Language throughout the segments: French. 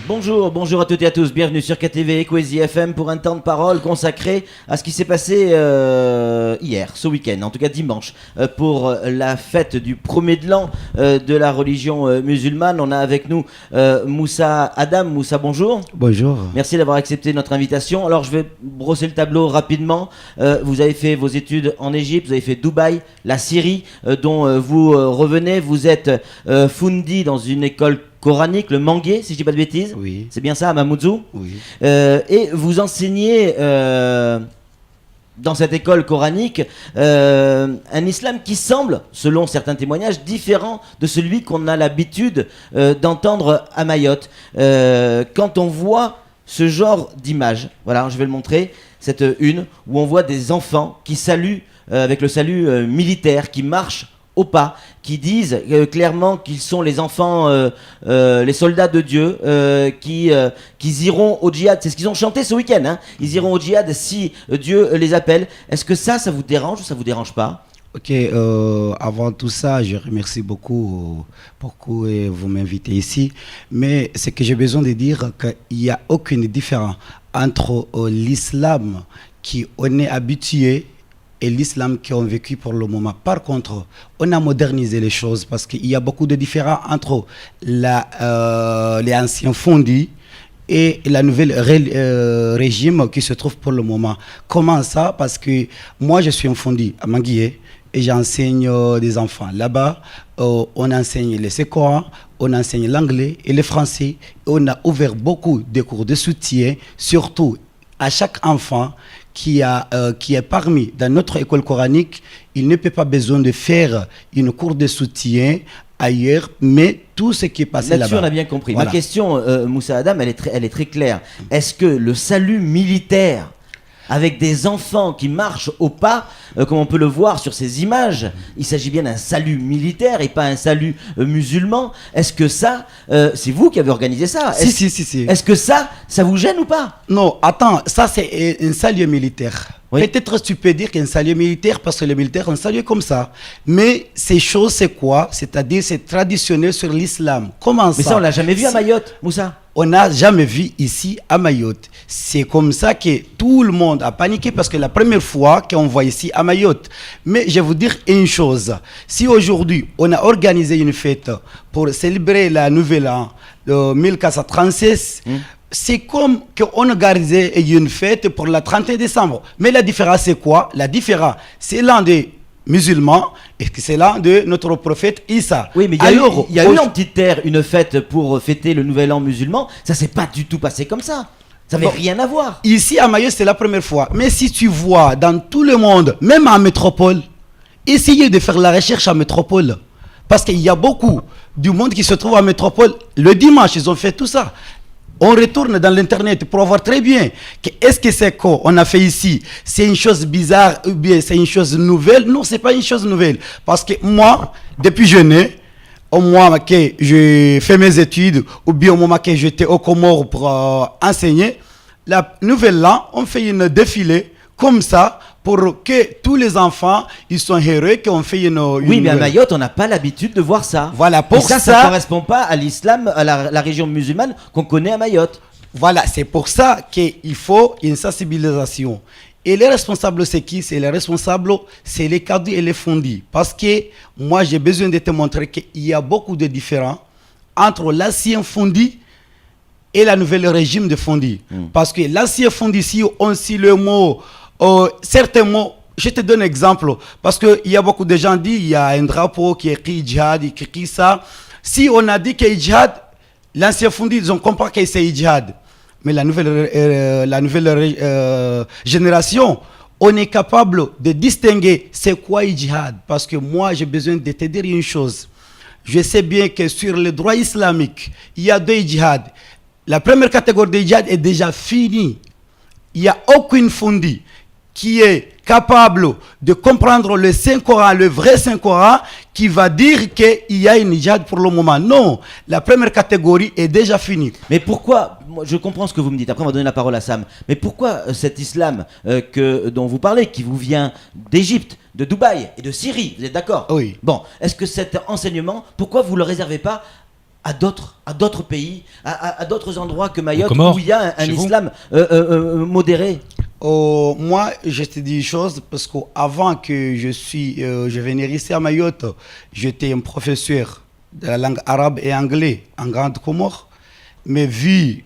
Bonjour à toutes et à tous, bienvenue sur KTV Equazy FM pour un temps de parole consacré à ce qui s'est passé hier, ce week-end, en tout cas dimanche, pour la fête du premier de l'an de la religion musulmane. On a avec nous Moussa Adam. Moussa, bonjour. Bonjour. Merci d'avoir accepté notre invitation. Alors je vais brosser le tableau rapidement. Vous avez fait vos études en Égypte, vous avez fait Dubaï, la Syrie, dont vous revenez. Vous êtes Foundi dans une école coranique, le Manguier, si je dis pas de bêtises. Oui. C'est bien ça, à Mamoudzou. Oui. Et vous enseignez dans cette école coranique un islam qui semble, selon certains témoignages, différent de celui qu'on a l'habitude d'entendre à Mayotte. Quand on voit ce genre d'image, voilà, je vais le montrer, cette une, où on voit des enfants qui saluent avec le salut militaire, qui marchent au pas, qui disent clairement qu'ils sont les enfants, les soldats de Dieu, qu'ils iront au djihad. C'est ce qu'ils ont chanté ce week-end, hein. Ils iront au djihad si Dieu les appelle. Est-ce que ça vous dérange ou ça vous dérange pas? Ok, avant tout ça, je remercie beaucoup pour que vous m'invitez ici. Mais ce que j'ai besoin de dire, qu'il n'y a aucune différence entre l'islam qui on est habitué et l'islam qui ont vécu pour le moment. Par contre, on a modernisé les choses parce qu'il y a beaucoup de différences entre les anciens fondis et la nouvelle régime qui se trouve pour le moment. Comment ça? Parce que moi, je suis un fondi à Manguier et j'enseigne des enfants. Là-bas, on enseigne le Coran, on enseigne l'anglais et le français. Et on a ouvert beaucoup de cours de soutien, surtout à chaque enfant qui est parmi dans notre école coranique. Il ne peut pas besoin de faire une cours de soutien ailleurs, mais tout ce qui est passé là-bas. Là-dessus, on a bien compris. Voilà. Ma question, Moussa Adam, elle est très claire. Est-ce que le salut militaire, avec des enfants qui marchent au pas, comme on peut le voir sur ces images, il s'agit bien d'un salut militaire et pas un salut musulman. Est-ce que ça, c'est vous qui avez organisé ça? Si. Est-ce que ça vous gêne ou pas? Non, attends, ça c'est un salut militaire. Oui. Peut-être tu peux dire qu'un salut militaire, parce que les militaires ont un salut comme ça. Mais ces choses, c'est quoi? C'est-à-dire, c'est traditionnel sur l'islam. Comment ça? Mais ça, on l'a jamais vu à Mayotte, Moussa. On n'a jamais vu ici à Mayotte. C'est comme ça que tout le monde a paniqué parce que la première fois qu'on voit ici à Mayotte. Mais je vais vous dire une chose. Si aujourd'hui, on a organisé une fête pour célébrer la nouvelle an, le 1436, c'est comme qu'on organisait une fête pour le 31 décembre. Mais la différence, c'est quoi? La différence, c'est l'un des musulmans et que c'est l'un de notre prophète Issa. Oui, mais il y a eu en petite terre une fête pour fêter le nouvel an musulman. Ça s'est pas du tout passé comme ça. Ça n'avait rien à voir. Ici à Mayotte, c'est la première fois. Mais si tu vois dans tout le monde, même en métropole, essayez de faire la recherche en métropole. Parce qu'il y a beaucoup du monde qui se trouve en métropole. Le dimanche, ils ont fait tout ça. On retourne dans l'internet pour voir très bien est-ce que c'est qu'on a fait ici, c'est une chose bizarre ou bien c'est une chose nouvelle. Non, c'est pas une chose nouvelle. Parce que moi, depuis jeune, au moment que j'ai fait mes études ou bien au moment que j'étais au Comores pour enseigner, la nouvelle an, on fait une défilé comme ça pour que tous les enfants ils sont heureux qu'on fait une oui, mais à Mayotte, on n'a pas l'habitude de voir ça. Voilà, pour ça ne correspond pas à l'islam, à la région musulmane qu'on connaît à Mayotte. Voilà, c'est pour ça qu'il faut une sensibilisation. Et les responsables, c'est qui? C'est les responsables, c'est les cadres et les fondis. Parce que moi, j'ai besoin de te montrer qu'il y a beaucoup de différences entre l'ancien fondi et la nouvelle régime de fondi. Parce que l'ancien fondi, si on dit le mot, certains mots, je te donne un exemple, parce qu'il y a beaucoup de gens qui disent, il y a un drapeau qui est écrit djihad, qui écrit ça. Si on a dit que djihad, l'ancien fondi, ils ont compris que c'est djihad. Mais la nouvelle génération, on est capable de distinguer c'est quoi djihad. Parce que moi, j'ai besoin de te dire une chose. Je sais bien que sur le droit islamique, il y a deux djihad. La première catégorie de djihad est déjà finie. Il n'y a aucune fondi qui est capable de comprendre le Saint-Coran, le vrai Saint-Coran, qui va dire qu'il y a une djihad pour le moment. Non, la première catégorie est déjà finie. Mais pourquoi, je comprends ce que vous me dites, après on va donner la parole à Sam, mais pourquoi cet islam dont vous parlez, qui vous vient d'Égypte, de Dubaï et de Syrie, vous êtes d'accord? Oui. Bon, est-ce que cet enseignement, pourquoi vous ne le réservez pas à d'autres pays, à d'autres endroits que Mayotte, Comores, où il y a un chez vous islam modéré? Moi, je te dis une chose, parce qu'avant que je venir ici à Mayotte, j'étais un professeur de la langue arabe et anglais en Grande Comore. Mais vu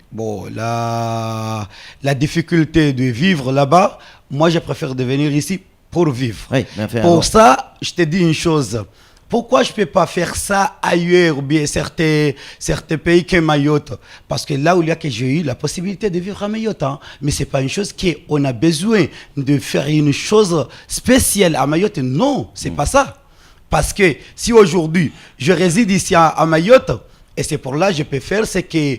la difficulté de vivre là-bas, moi, je préfère de venir ici pour vivre. Oui, bien fait, Pour alors. ça, je te dis une chose. Pourquoi je ne peux pas faire ça ailleurs ou bien certains pays que Mayotte? Parce que là où il y a que j'ai eu la possibilité de vivre à Mayotte, hein, mais ce n'est pas une chose qu'on a besoin de faire une chose spéciale à Mayotte. Non, ce n'est pas ça. Parce que si aujourd'hui je réside ici à Mayotte, et c'est pour là que je peux faire ce que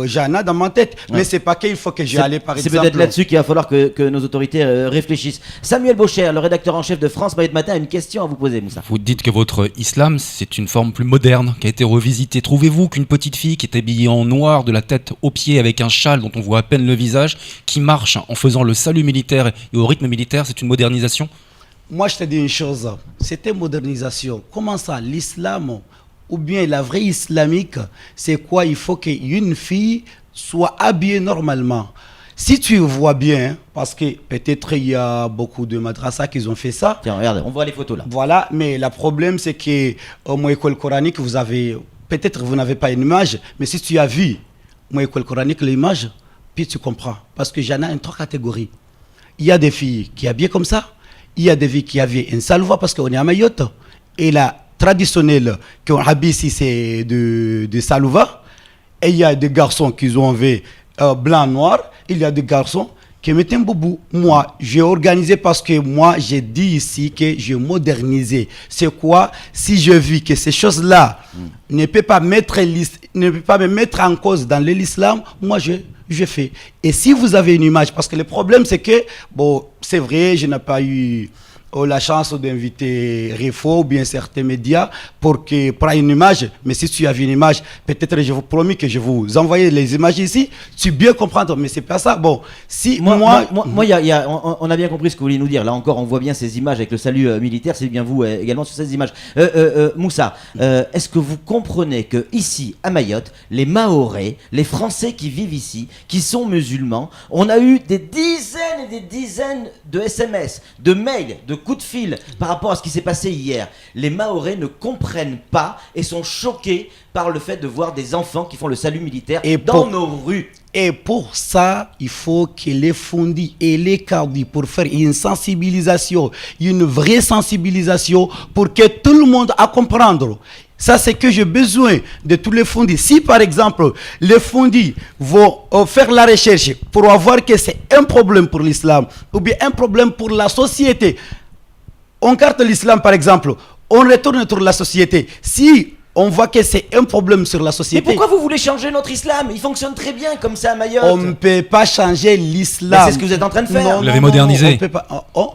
j'en ai dans ma tête. Ouais. Mais ce n'est pas qu'il faut que j'aille par C'est exemple. peut-être là-dessus qu'il va falloir que nos autorités réfléchissent. Samuel Baucher, le rédacteur en chef de France Mayotte Matin, a une question à vous poser, Moussa. Vous dites que votre islam, c'est une forme plus moderne, qui a été revisitée. Trouvez-vous qu'une petite fille qui est habillée en noir de la tête aux pieds avec un châle dont on voit à peine le visage, qui marche en faisant le salut militaire et au rythme militaire, c'est une modernisation? Moi, je te dis une chose. C'était modernisation. Comment ça, l'islam ou bien la vraie islamique, c'est quoi? Il faut qu'une fille soit habillée normalement. Si tu vois bien, parce que peut-être il y a beaucoup de madrasas qui ont fait ça. Tiens, regardez, on voit les photos là. Voilà, mais le problème c'est que mon école coranique, vous avez, peut-être vous n'avez pas une image, mais si tu as vu mon école coranique, l'image, puis tu comprends. Parce que j'en ai trois catégories. Il y a des filles qui habillent comme ça, il y a des filles qui habillent une salva parce qu'on est à Mayotte, et la traditionnelle qu'on habille ici, c'est de salouva. Et il y a des garçons qui ont enlevé blanc, noir. Il y a des garçons qui mettent un boubou. Moi, j'ai organisé parce que moi, j'ai dit ici que j'ai modernisé. C'est quoi? Si je vis que ces choses-là ne peuvent pas me mettre en cause dans l'islam, moi, je fais. Et si vous avez une image, parce que le problème, c'est que, bon, c'est vrai, je n'ai pas eu la chance d'inviter Refo ou bien certains médias pour prendre une image. Mais si tu as vu une image, peut-être je vous promets que je vais vous envoyer les images ici. Tu bien comprendre, mais c'est pas ça. Bon, si on a bien compris ce que vous voulez nous dire. Là encore, on voit bien ces images avec le salut militaire. C'est bien vous également sur ces images. Moussa, est-ce que vous comprenez que ici, à Mayotte, les Mahorais, les Français qui vivent ici, qui sont musulmans, on a eu des dizaines et des dizaines de SMS, de mails, de coups de fil par rapport à ce qui s'est passé hier. Les Mahorais ne comprennent pas et sont choqués par le fait de voir des enfants qui font le salut militaire dans nos rues. Et pour ça, il faut que les fondis et les cardis pour faire une sensibilisation, une vraie sensibilisation pour que tout le monde a comprendre. Ça, c'est que j'ai besoin de tous les fondis. Si, par exemple, les fondis vont faire la recherche pour voir que c'est un problème pour l'islam ou bien un problème pour la société, on carte l'islam, par exemple, on retourne sur la société. Si on voit que c'est un problème sur la société. Mais pourquoi vous voulez changer notre islam? Il fonctionne très bien comme ça à Mayotte. On ne peut pas changer l'islam. Mais c'est ce que vous êtes en train de faire. Vous l'avez modernisé.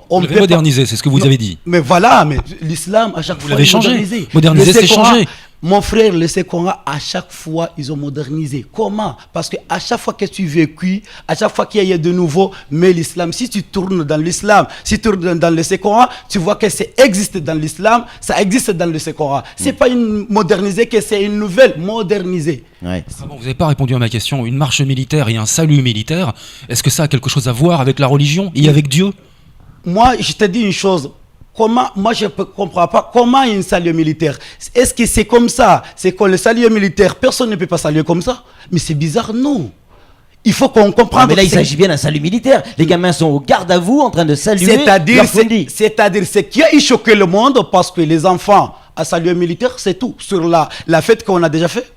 On l'avez modernisé, c'est ce que vous avez dit. Mais voilà, mais l'islam, à chaque fois, l'avez changé. modernisé. Modernisé, c'est Coran, changer. Mon frère, le Coran, à chaque fois, ils ont modernisé. Comment? Parce que à chaque fois que tu vécu, à chaque fois qu'il y a de nouveau, mais l'islam, si tu tournes dans l'islam, si tu tournes dans le Coran, tu vois que ça existe dans l'islam, ça existe dans le Coran. C'est pas une modernisée, que c'est une nouvelle modernisée. Ouais. Ah bon, vous n'avez pas répondu à ma question. Une marche militaire et un salut militaire, est-ce que ça a quelque chose à voir avec la religion et avec Dieu? Moi, je te dis une chose. Moi, je ne comprends pas comment il y a un salut militaire. Est-ce que c'est comme ça? C'est que le salut militaire, personne ne peut pas saluer comme ça. Mais c'est bizarre, non. Il faut qu'on comprenne. Mais là, il s'agit bien d'un salut militaire. Les gamins sont au garde à vous en train de saluer. C'est-à-dire, ce qui a choqué le monde parce que les enfants à saluer militaire, c'est tout. Sur la fête qu'on a déjà fait.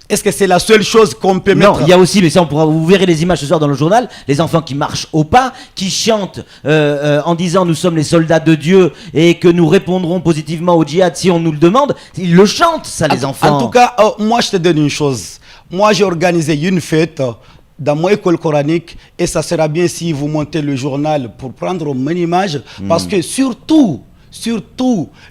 Est-ce que c'est la seule chose qu'on peut mettre? Non, il y a aussi, mais ça vous verrez les images ce soir dans le journal, les enfants qui marchent au pas, qui chantent en disant nous sommes les soldats de Dieu et que nous répondrons positivement au djihad si on nous le demande. Ils le chantent, ça, les enfants. En tout cas, moi je te donne une chose. Moi j'ai organisé une fête dans mon école coranique et ça sera bien si vous montez le journal pour prendre une image parce que surtout,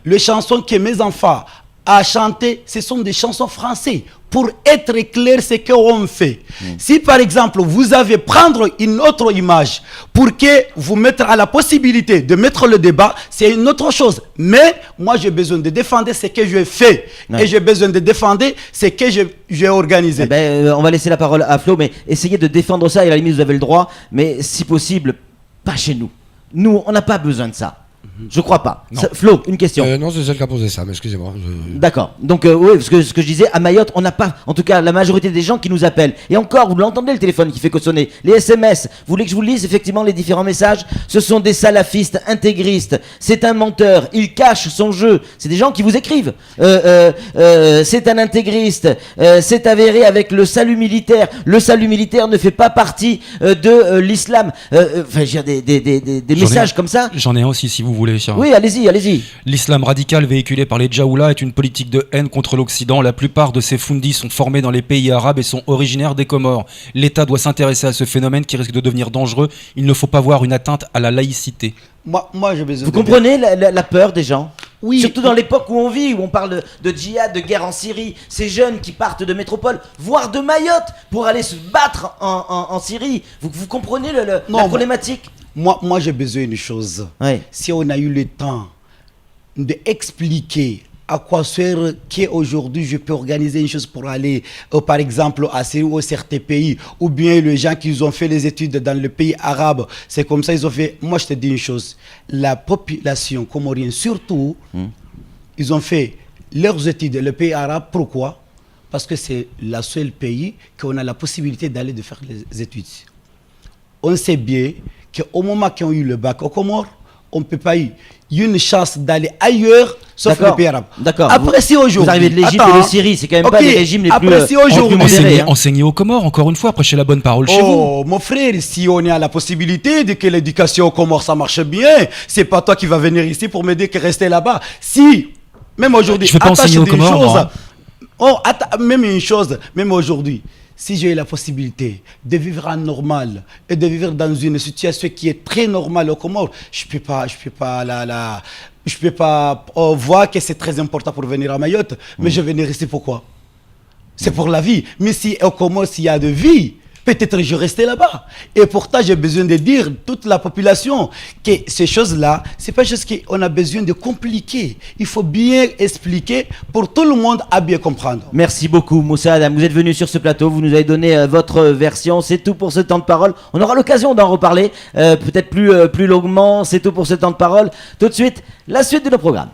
les chansons que mes enfants à chanter, ce sont des chansons françaises. Pour être clair, ce qu'on fait. Si par exemple, vous avez prendre une autre image pour que vous mettre à la possibilité de mettre le débat, c'est une autre chose. Mais moi, j'ai besoin de défendre ce que je fais. Ouais. Et j'ai besoin de défendre ce que j'ai organisé. Eh ben, on va laisser la parole à Flo, mais essayez de défendre ça, et à la limite vous avez le droit, mais si possible, pas chez nous. Nous, on n'a pas besoin de ça. Je crois pas. Non. Flo, une question. Non, c'est celle qui a posé ça, mais excusez-moi. D'accord. Donc oui, ce que je disais, à Mayotte, on n'a pas, en tout cas la majorité des gens qui nous appellent. Et encore, vous l'entendez le téléphone qui fait que sonner. Les SMS, vous voulez que je vous lise effectivement les différents messages? Ce sont des salafistes intégristes. C'est un menteur. Il cache son jeu. C'est des gens qui vous écrivent. C'est un intégriste. C'est avéré avec le salut militaire. Le salut militaire ne fait pas partie de l'islam. Enfin, je veux dire, des messages comme ça. J'en ai un aussi si vous voulez. Oui, allez-y, allez-y. L'islam radical véhiculé par les Djaoula est une politique de haine contre l'Occident. La plupart de ces fundis sont formés dans les pays arabes et sont originaires des Comores. L'État doit s'intéresser à ce phénomène qui risque de devenir dangereux. Il ne faut pas voir une atteinte à la laïcité. Moi j'ai besoin Vous de... comprenez la peur des gens? Oui. Surtout dans l'époque où on vit, où on parle de djihad, de guerre en Syrie. Ces jeunes qui partent de métropole, voire de Mayotte, pour aller se battre en Syrie. Vous comprenez la problématique? Moi j'ai besoin d'une chose. Ouais. Si on a eu le temps d'expliquer à quoi sert qu'aujourd'hui je peux organiser une chose pour aller, par exemple, à Syrie ou certains pays, ou bien les gens qui ont fait les études dans le pays arabe, c'est comme ça ils ont fait. Moi je te dis une chose, la population comorienne surtout, ils ont fait leurs études dans le pays arabe. Pourquoi? Parce que c'est le seul pays qu'on a la possibilité d'aller de faire les études. On sait bien qu'au moment qu'ils ont eu le bac aux Comores, on ne peut pas eu une chance d'aller ailleurs, sauf le pays arabe. D'accord. Après, si aujourd'hui... Vous arrivez de l'Égypte et de Syrie, c'est quand même pas les régimes les après, plus... si aujourd'hui... Enseigner aux Comores, encore une fois, prêcher la bonne parole chez vous. Oh, mon frère, si on a la possibilité de que l'éducation aux Comores, ça marche bien, c'est pas toi qui vas venir ici pour m'aider que rester là-bas. Si, même aujourd'hui... Je vais pas enseigner aux Comores, moi. Même une chose, même aujourd'hui... Si j'ai la possibilité de vivre en normal et de vivre dans une situation qui est très normale au Comores, je peux pas voir que c'est très important pour venir à Mayotte, mais je vais venir ici pourquoi? C'est pour la vie. Mais si au Comores il y a de vie, peut-être je restais là-bas. Et pourtant, j'ai besoin de dire toute la population que ces choses-là, c'est pas juste qu'on a besoin de compliquer. Il faut bien expliquer pour tout le monde à bien comprendre. Merci beaucoup, Moussa Adam. Vous êtes venu sur ce plateau, vous nous avez donné votre version. C'est tout pour ce temps de parole. On aura l'occasion d'en reparler, peut-être plus longuement. C'est tout pour ce temps de parole. Tout de suite, la suite de nos programmes.